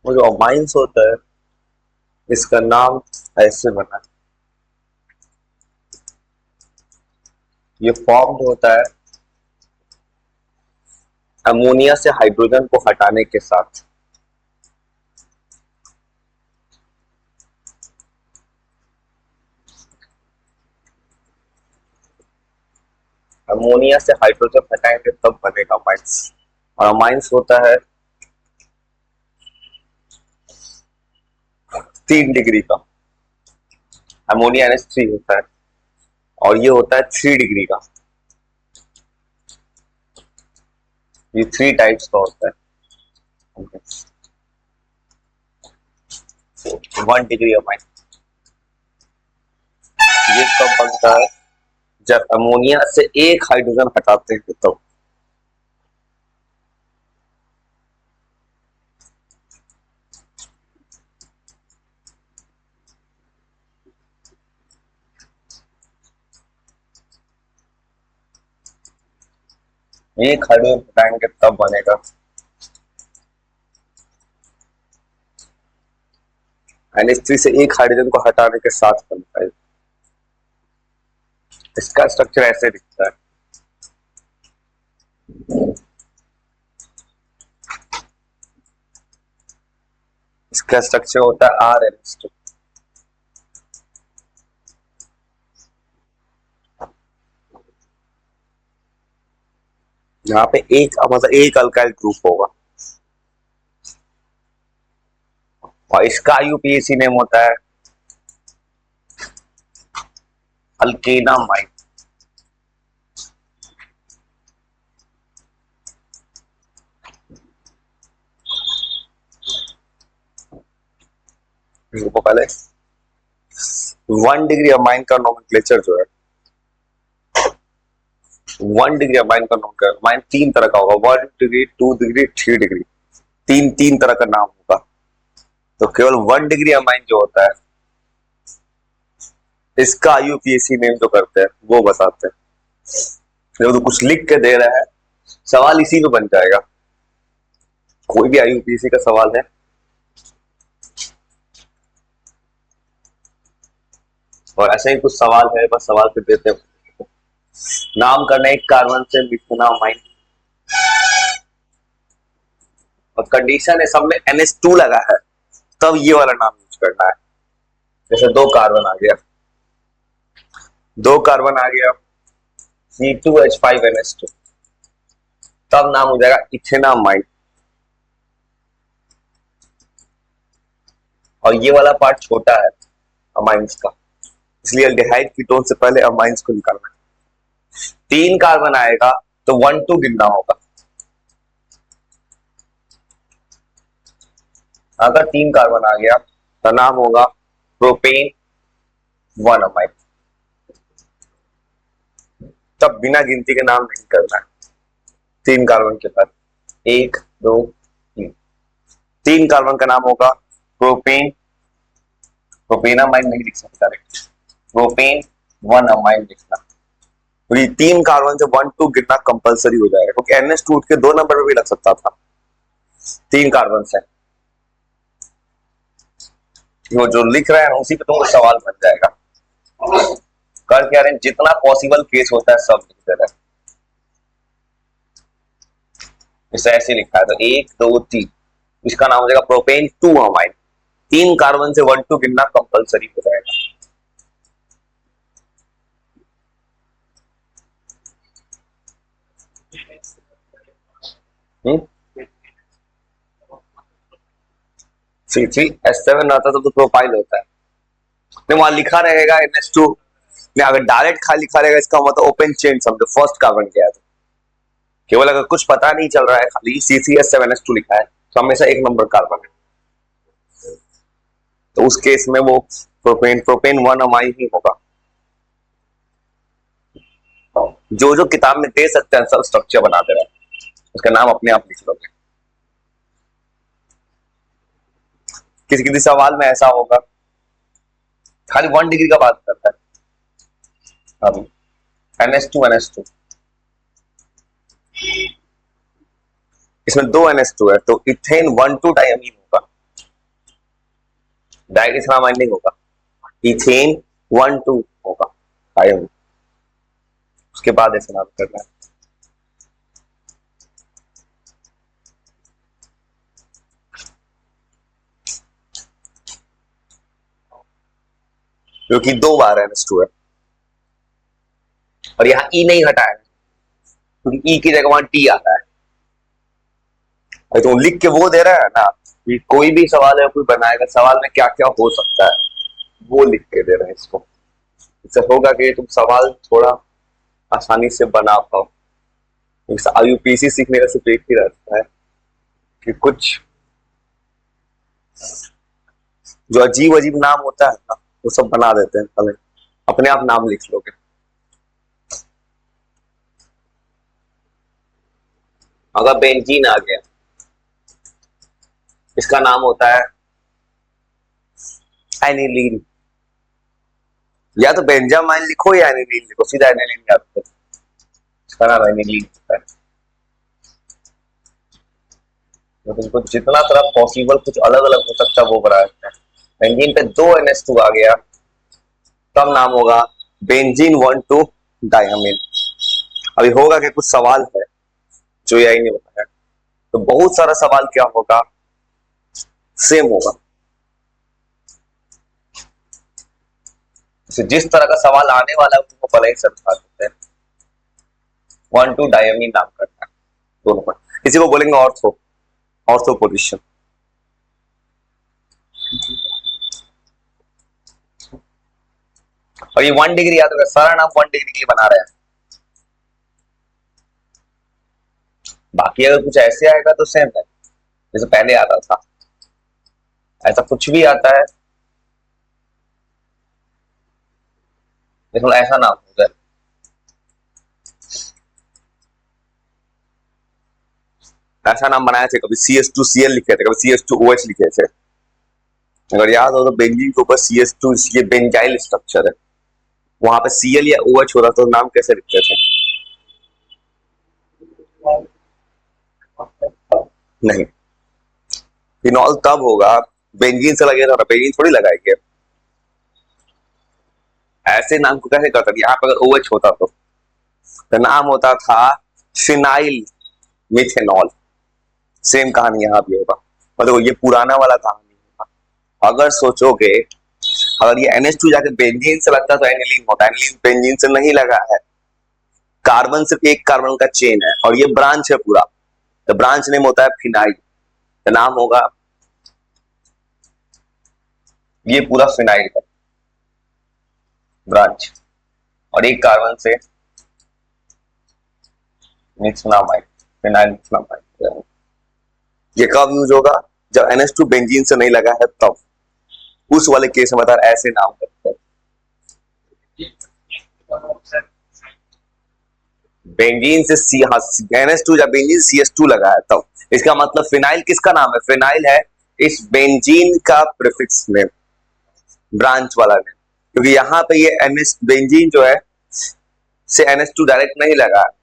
वो जो अमाइंस होता है इसका नाम ऐसे बना है। ये फॉर्म्ड होता है अमोनिया से हाइड्रोजन को हटाने के साथ। अमोनिया से हाइड्रोजन हटाएंगे तब बनेगा अमाइंस। और अमाइंस होता है 3 डिग्री का। अमोनिया NH3 होता है और ये होता है 3 डिग्री का। ये 3 टाइप्स का होता है। 1 डिग्री अमाइन ये कब बनता है? जब अमोनिया से एक हाइड्रोजन हटाते हैं तब। एक हाइड्रोजन हटाएंगे तब बनेगा। NH3 से एक हाइड्रोजन को हटाने के साथ बनता है। इसका स्ट्रक्चर ऐसे दिखता है। इसका स्ट्रक्चर होता है RNH2। यहाँ पे एक मतलब एक अल्काइल ग्रुप होगा और इसका IUPAC नेम होता है अल्केनामाइड। इसको पहले 1 डिग्री अमाइन का नोमेनक्लेचर जो है 1 डिग्री अमाइन का नोमेनक्लेचर अमाइन 3 तरह का होगा। 1 डिग्री, 2 डिग्री, 3 डिग्री। तीन तीन तरह का नाम होगा। तो केवल 1 डिग्री अमाइन जो होता है इसका IUPAC नेम जो करते हैं वो बताते हैं। तो कुछ लिख के दे रहा है, सवाल इसी में बन जाएगा। कोई भी IUPAC का सवाल है और ऐसे ही कुछ सवाल है, बस सवाल पे देते हैं। नाम करना एक कार्बन से मिथेनामाइन और कंडीशन है सब में NH2 लगा है तब ये वाला नाम यूज करना है। जैसे 2 कार्बन आ गया C2H5NH2 तब नाम हो जाएगा इथेनामाइन। और ये वाला पार्ट छोटा है अमाइंस का, इसलिए अल्डिहाइड कीटोन से पहले अमाइंस को निकालना है। 3 कार्बन आएगा तो 1 2 गिनना होगा। अगर 3 कार्बन आ गया तो नाम होगा प्रोपेन 1 अमाइन। तब बिना गिनती के नाम नहीं करना है। 3 कार्बन के बाद 1 2 3 3 कार्बन का नाम होगा प्रोपेन। प्रोपेनामाइन नहीं लिख सकता, प्रोपेन 1 अमाइन लिखना। तो ये 3 कार्बन से 1 2 गिनना कंपलसरी हो जाएगा क्योंकि NH2 उठ के 2 नंबर पे भी लग सकता था 3 कार्बन से। वो जो लिख रहे हैं उसी पे तुमको सवाल बन जाएगा। कर क्या रहे हैं, जितना पॉसिबल केस होता है सब लिख दे रहे हैं। इसे ऐसे लिखा है तो 1 2 3 इसका नाम हो जाएगा प्रोपेन 2 अमाइन। 3 कार्बन से 1 2 गिनना कंपलसरी हो जाएगा। C3H7 आता तो प्रोपाइल होता है। नहीं वहां लिखा रहेगा NH2, अगर डायरेक्ट खाली लिखा रहेगा इसका मतलब ओपन चेन समझो फर्स्ट कार्बन क्या है। केवल अगर कुछ पता नहीं चल रहा है खाली C3H7NH2 लिखा है तो हमेशा 1 नंबर कार्बन है, तो उस केस में वो प्रोपेन 1 अमाइन ही होगा। जो जो किताब में दे सकते हैं सब स्ट्रक्चर बना दे रहा है, उसका नाम अपने आप लिख लोगे। किसी किसी सवाल में ऐसा होगा खाली 1 डिग्री का बात करता है। अभी NH2 इसमें 2 NH2 है तो इथेन 1 2 डायमीन होगा। डायरेक्ट इसका बाइंडिंग होगा, इथेन 1 2 होगा आयन, उसके बाद ऐसे नाम करना है। क्योंकि 2 बार NH2 है और यहाँ ई नहीं हटाया क्योंकि ई की जगह वहां टी आता है। तो लिख के वो दे रहा है ना कि कोई भी सवाल है कोई बनाएगा, सवाल में क्या क्या हो सकता है वो लिख के दे रहे हैं इसको। इससे होगा कि तुम सवाल थोड़ा आसानी से बना पाओ। यूपीएससी सीखने का सिर्फ एक ही रहता है कि कुछ जो अजीब अजीब नाम होता है ना वो सब बना देते हैं, पहले अपने आप नाम लिख लोगे। अगर बेंजीन आ गया, इसका नाम होता है एनिलीन, या तो बेंजामाइन लिखो या एनिलीन लिखो, सीधा एनिलीन जाते हैं, इसका नाम एनिलीन होता है। तो तुमको जितना तरह पॉसिबल कुछ अलग अलग हो सकता है वो बना सकते हैं। बेंजीन पे 2 NH2 आ गया तब नाम होगा बेंजीन 1 2 डायमीन। अभी होगा कि कुछ सवाल है जो यही नहीं बताया, तो बहुत सारा सवाल क्या होगा, सेम होगा। जिस तरह का सवाल आने वाला है उसको पहले ही समझा देते हैं। 1 2 डायमीन नाम करना है दोनों पर। किसी को बोलेंगे ऑर्थो, ऑर्थो पोजिशन। और ये 1 डिग्री याद रखना, सारा नाम 1 डिग्री के लिए बना रहे हैं। बाकी अगर कुछ ऐसे आएगा तो सेम है जैसे पहले आता था, ऐसा कुछ भी आता है देखो ऐसा नाम हो गया, ऐसा नाम बनाए थे, कभी CH2Cl लिखे थे, कभी CH2OH लिखे थे। अगर याद हो तो बेंजीन के ऊपर CH2 ये बेंजाइल स्ट्रक्चर है, वहां पे Cl या OH होता तो नाम कैसे लिखते थे? नहीं, फिनॉल तब होगा बेंजीन से लगेगा ना, बेंजीन थोड़ी लगाएंगे। ऐसे नाम को कैसे करता था? यहाँ पर अगर OH होता तो नाम होता था फिनाइल मिथेनॉल। सेम कहानी यहाँ भी होगा, मतलब ये पुराना वाला कहानी होगा। अगर सोचोगे अगर ये NH2 जाके बेंजीन से लगता तो एनिलीन होता, एनिलीन बेंजीन से नहीं लगा है, कार्बन सिर्फ एक कार्बन का चेन है और ये ब्रांच है पूरा, तो ब्रांच नेम होता है फिनाइल, तो नाम होगा ये पूरा फिनाइल का ब्रांच और एक कार्बन से मिथनामाइड, फिनाइल मिथनामाइड। ये कब यूज होगा? जब NH2 बेंजीन से नहीं लगा है तब, उस वाले केस में बता ऐसे नाम करते हैं। बेंजीन से NH2 जब बेंजीन CH2 लगा है तब, इसका मतलब फिनाइल किसका नाम है? फिनाइल है इस बेंजीन का प्रीफिक्स नेम, ब्रांच वाला नेम, क्योंकि यहाँ पे ये NH बेंजीन जो है से NH2 डायरेक्ट नहीं लगा है।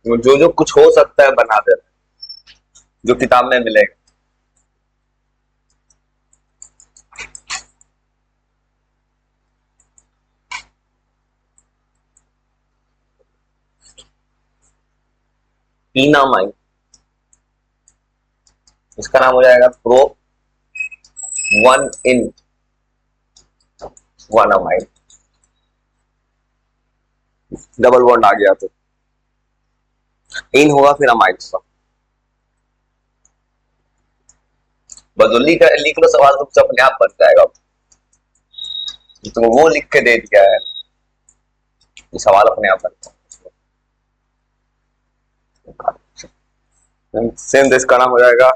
जो जो कुछ हो सकता है बना दे, जो किताब में मिलेगा। इनामाइन, इसका नाम हो जाएगा प्रो 1 इन 1 अमाइन, डबल बॉन्ड आ गया तो इन होगा फिर अमाइन का। बदुल्ली का लिख लो, सवाल तुमसे अपने आप बन जाएगा। तो वो लिख के दे दिया है, ये सवाल अपने आप बनता है। सेम इसका नाम हो जाएगा,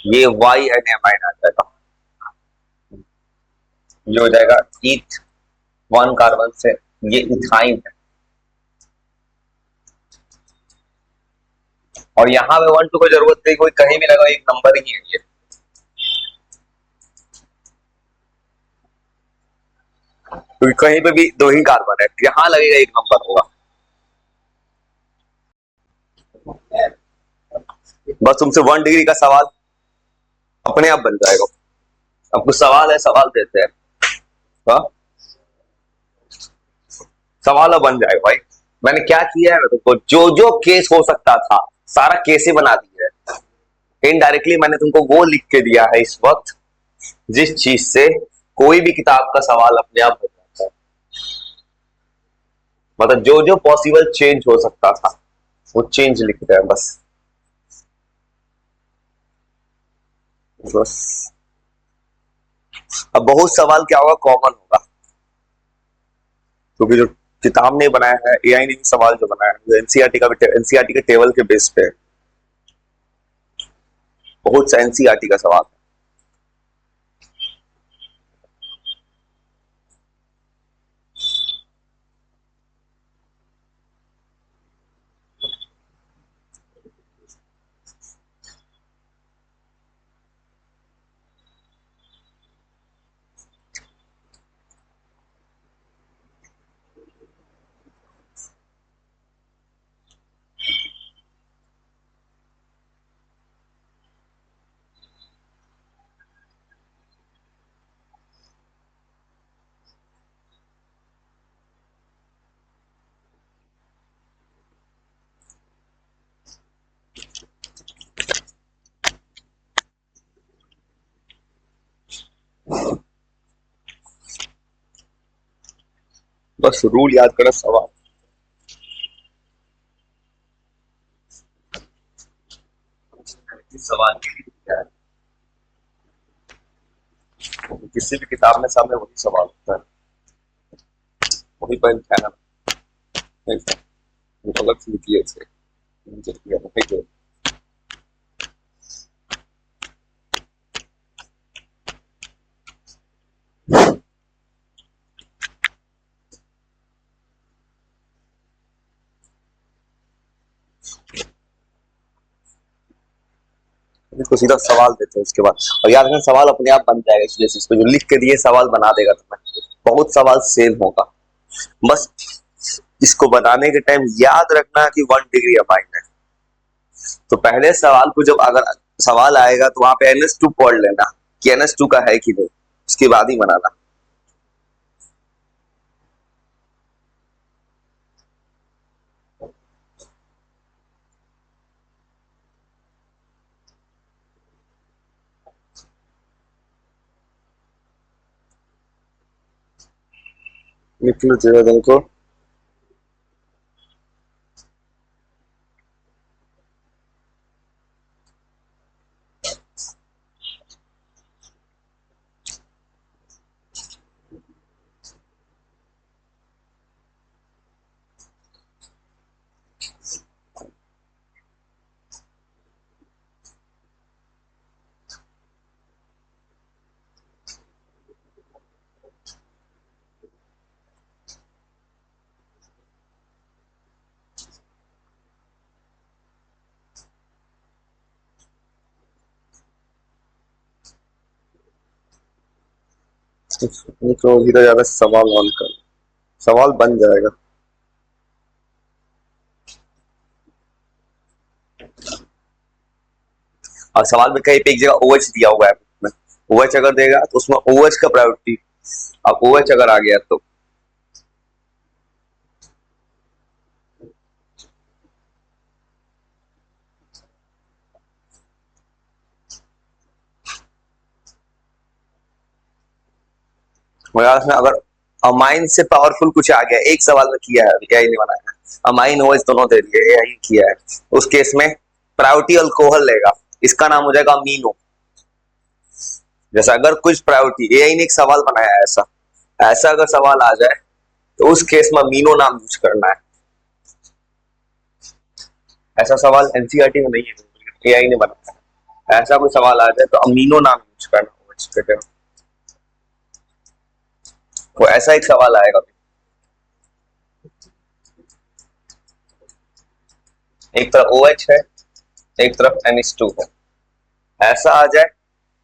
ये YNAमाइन आ जाएगा, ये हो जाएगा ईथ 1 कार्बन से, ये इथाइन है और यहाँ पे 1 2 को जरूरत नहीं, कोई कहीं भी लगा एक नंबर ही है ये। क्योंकि कहीं पे भी 2 ही कार्बन है, यहाँ लगेगा एक नंबर होगा। बस तुमसे 1 डिग्री का सवाल अपने आप बन जाएगा। अब कुछ सवाल है, सवाल देते हैं। हाँ, सवाल अब बन जाएगा भाई। मैंने क्या किया है ना, तुमको जो जो केस हो सकता था सारा केस ही बना दिया है। इनडायरेक्टली मैंने तुमको वो लिख के दिया है इस वक्त जिस चीज से कोई भी किताब का सवाल अपने आप बन जाता है। मतलब जो जो पॉसिबल चेंज हो सकता था वो चेंज लिख रहे हैं बस। बस अब बहुत सवाल क्या होगा, कॉमन होगा, क्योंकि जो किताब ने बनाया है, एआई ने भी सवाल जो बनाया है जो एनसीईआरटी के टेबल के बेस पे बहुत सा एनसीईआरटी का सवाल है। बस रूल याद करो, सवाल सवाल के लिए क्या है, किसी भी किताब में सामने वही सवाल होता है, वही पॉइंट है ना। नहीं सर, वो अलग से लिखिए इसे, मुझे किया नहीं जो। इसको सीधा सवाल देते हैं उसके बाद, और याद रखना सवाल अपने आप बन जाएगा इस बेसिस पे, जो लिख के दिए सवाल बना देगा तुम्हें। बहुत सवाल सेम होगा। बस इसको बनाने के टाइम याद रखना कि 1 डिग्री अमाइन है। तो पहले सवाल को जब अगर सवाल आएगा तो वहां पे NH2 पढ़ लेना कि NH2 का है कि नहीं, उसके बाद ही बनाना। लिख लो जरा को। लिख लो धीरे, ज्यादा सवाल ऑन कर, सवाल बन जाएगा। और सवाल में कहीं पे एक जगह OH दिया हुआ है, OH अगर देगा तो उसमें OH का प्रायोरिटी, अब OH अगर आ गया तो अगर अमाइन से पावरफुल कुछ आ गया, एक सवाल में किया है एआई ने बनाया है, अमाइन OH दोनों दे दिए, एआई किया है, उस केस में प्रायोरिटी अल्कोहल लेगा, इसका नाम हो जाएगा अमीनो। जैसा अगर कुछ प्रायोरिटी एआई ने एक सवाल बनाया है, ऐसा ऐसा अगर सवाल आ जाए तो उस केस में अमीनो नाम यूज करना है। ऐसा सवाल एनसीईआरटी में नहीं है, एआई ने बनाया है। ऐसा कोई सवाल आ जाए तो अमीनो नाम यूज करना, तो ऐसा एक सवाल आएगा। एक तरफ OH है, एक तरफ NH2 है, ऐसा आ जाए,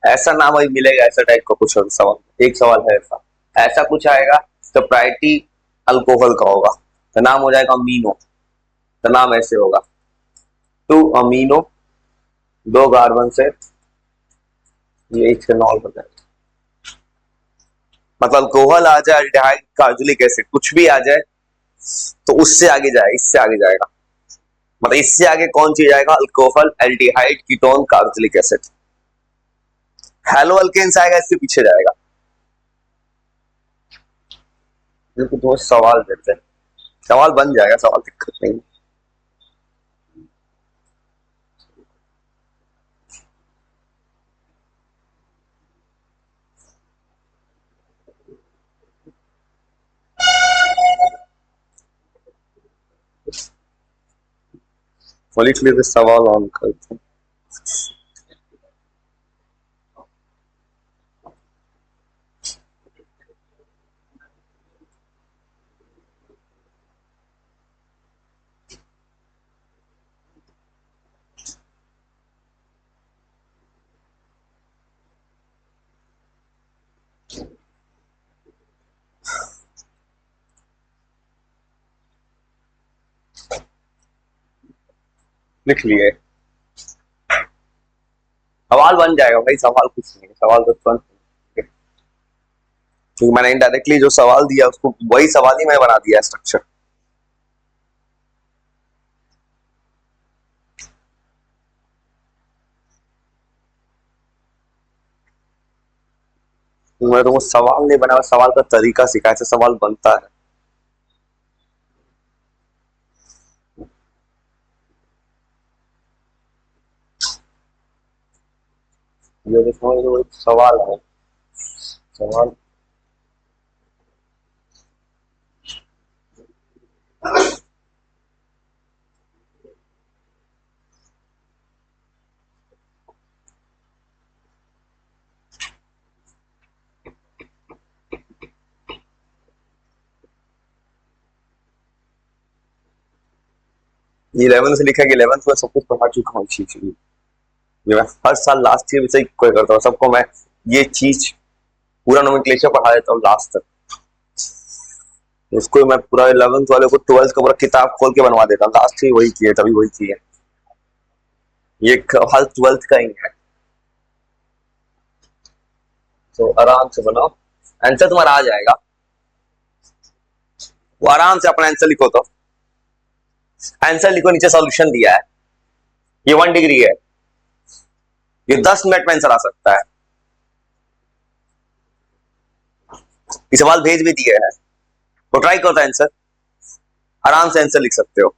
ऐसा नाम अभी मिलेगा, ऐसा टाइप का कुछ सवाल, एक सवाल है ऐसा, ऐसा कुछ आएगा तो प्रायोरिटी अल्कोहल का होगा, तो नाम हो जाएगा अमीनो, तो नाम ऐसे होगा 2 अमीनो दो कार्बन से ये इथेनॉल बन जाएगा। मतलब अल्कोहल आ जाए, अल्डिहाइड, कार्बोक्सिलिक एसिड, कुछ भी आ जाए तो उससे आगे जाए, इससे आगे जाएगा। मतलब इससे आगे कौन चीज आएगा? Alcohol, aldehyde, ketone, carboxylic acid. Haloalkanes आएगा, इसके पीछे जाएगा। बिल्कुल, तो सवाल देते हैं, सवाल बन जाएगा, सवाल दिक्कत नहीं। मॉलिक्यूलर सवाल ऑन करते हैं। लिख लिए। सवाल बन जाएगा भाई, सवाल कुछ नहीं है, सवाल तो तुरंत, क्योंकि मैंने इनडायरेक्टली जो सवाल दिया उसको वही सवाल ही मैं बना दिया स्ट्रक्चर। मैं तुमको सवाल नहीं बना, सवाल का तरीका सिखाया, ऐसे सवाल बनता है। ये देखो, ये एक सवाल है, सवाल। 11 से लिखा कि 11th में सब कुछ पढ़ा चुका हूँ चीज। ये मैं हर साल लास्ट ईयर से ही कोई करता हूँ, सबको मैं ये चीज पूरा नोमेनक्लेचर पढ़ा देता हूँ लास्ट तक। उसको मैं पूरा 11th वाले को 12th का पूरा किताब खोल के बनवा देता हूँ, लास्ट ही वही किए, तभी वही किए। ये हर 12th का ही है। तो आराम से बनाओ, आंसर तुम्हारा आ जाएगा। वो आराम से अपना आंसर लिखो, तो आंसर लिखो, नीचे सॉल्यूशन दिया है। ये 1 डिग्री है, ये 10 मिनट में आंसर आ सकता है। ये सवाल भेज भी दिए है, तो ट्राई करो आंसर, आराम से आंसर लिख सकते हो।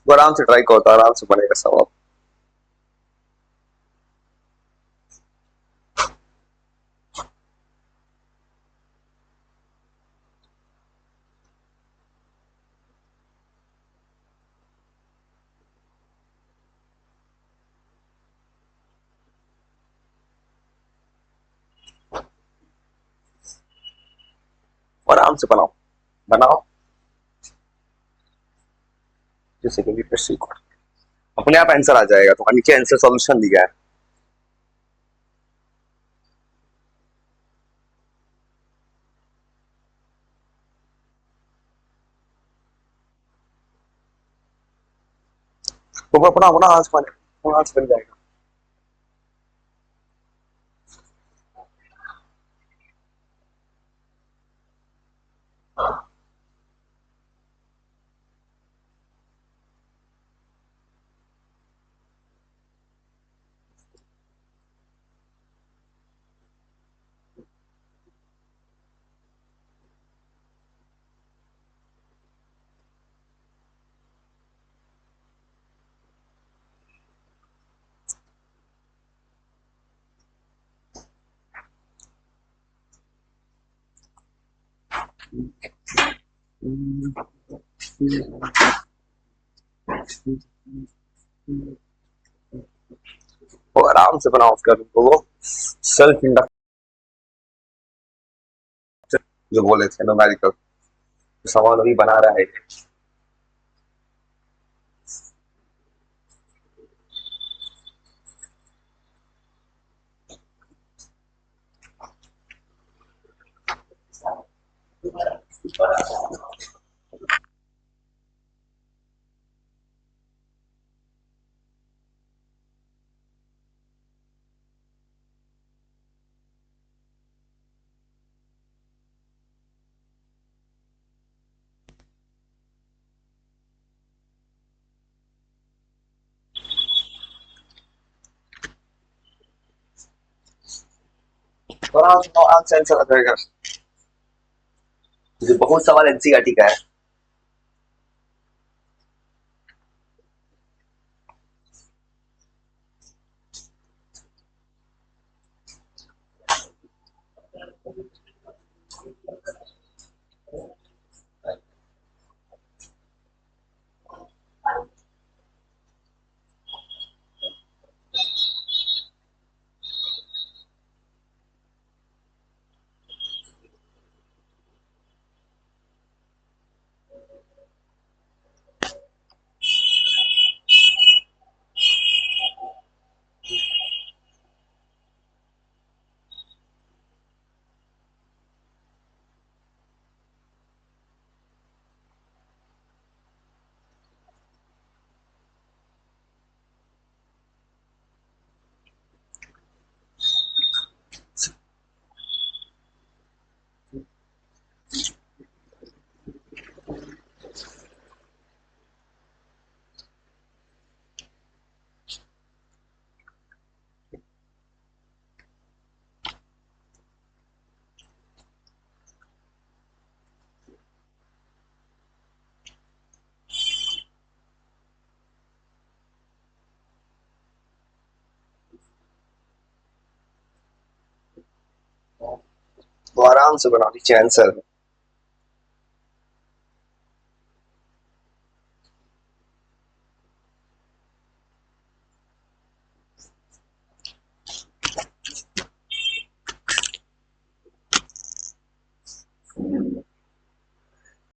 तो आराम से ट्राई करो, तो आराम से बनेगा सवाल। आराम से बनाओ, बनाओ, जैसे कि सीखो, अपने आप आंसर आ जाएगा। तो नीचे आंसर सॉल्यूशन दिया है। तो अपना अपना आज बने, आज बन जाएगा। वो आराम से बनाओ उसका वो सेल्फ इंडक्शन जो बोले थे न्यूमेरिकल सवाल अभी बना रहा है। थोड़ा आंसर रहेगा जो बहुत सवाल एनसीईआरटी का है। तो आराम से बना लीजिए आंसर।